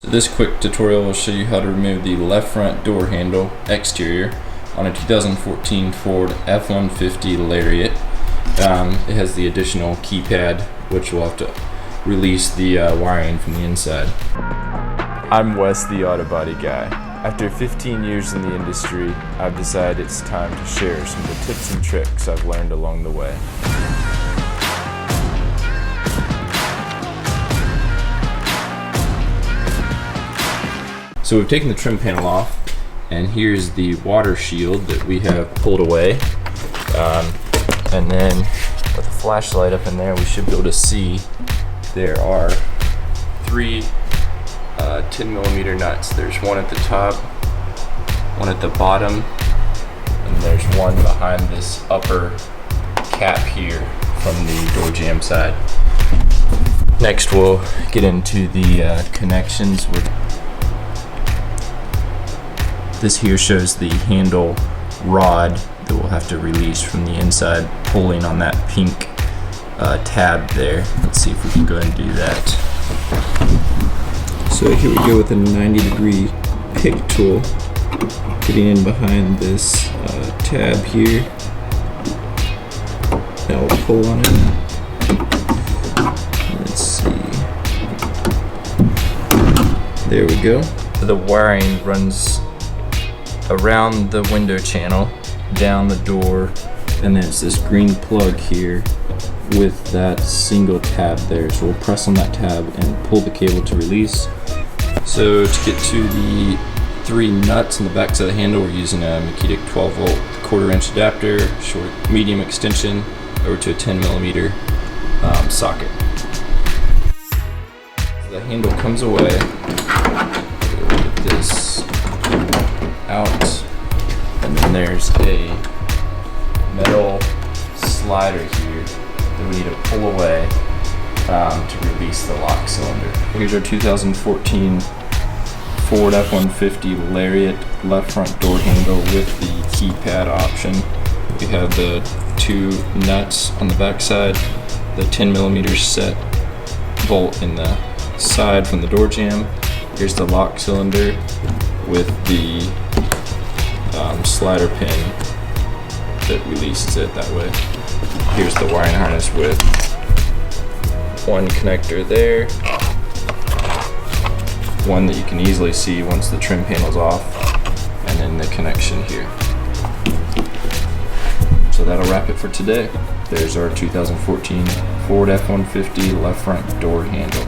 This quick tutorial will show you how to remove the left front door handle exterior on a 2014 Ford F-150 Lariat. It has the additional keypad, which will have to release the wiring from the inside. I'm Wes, the auto body guy. After 15 years in the industry, I've decided it's time to share some of the tips and tricks I've learned along the way. So we've taken the trim panel off, and here's the water shield that we have pulled away. And then with a flashlight up in there, we should be able to see there are three 10mm nuts. There's one at the top, one at the bottom, and there's one behind this upper cap here from the door jamb side. Next we'll get into the connections. This here shows the handle rod that we'll have to release from the inside, pulling on that pink tab there. Let's see if we can go ahead and do that. So here we go with a 90-degree pick tool, getting in behind this tab here. Now we'll pull on it. Let's see. There we go. The wiring runs around the window channel, down the door, and then it's this green plug here with that single tab there. So we'll press on that tab and pull the cable to release. So to get to the three nuts on the back side of the handle, we're using a Makita 12-volt 1/4-inch adapter, short medium extension, over to a 10mm socket. The handle comes away. Get this out, and then there's a metal slider here that we need to pull away to release the lock cylinder. Here's our 2014 Ford F-150 Lariat left front door handle with the keypad option. We have the two nuts on the back side, the 10mm set bolt in the side from the door jamb. Here's the lock cylinder with the slider pin that releases it that way. Here's the wiring harness with one connector there, one that you can easily see once the trim panel's off, and then the connection here. So that'll wrap it for today. There's our 2014 Ford F-150 left front door handle.